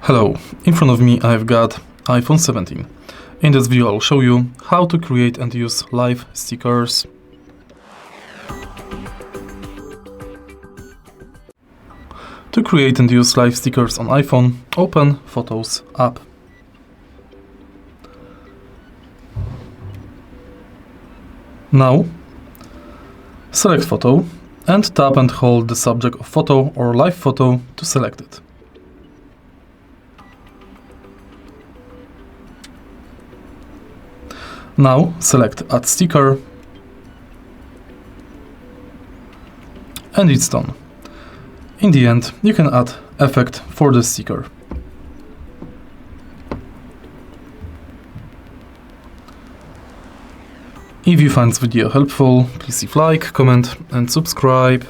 Hello, in front of me I've got iPhone 17. In this video I'll show you how to create and use live stickers. To create and use live stickers on iPhone, open Photos app. Now, select photo and tap and hold the subject of photo or live photo to select it. Now select Add Sticker and it's done. In the end, you can add effect for the sticker. If you find this video helpful, please leave like, comment and subscribe.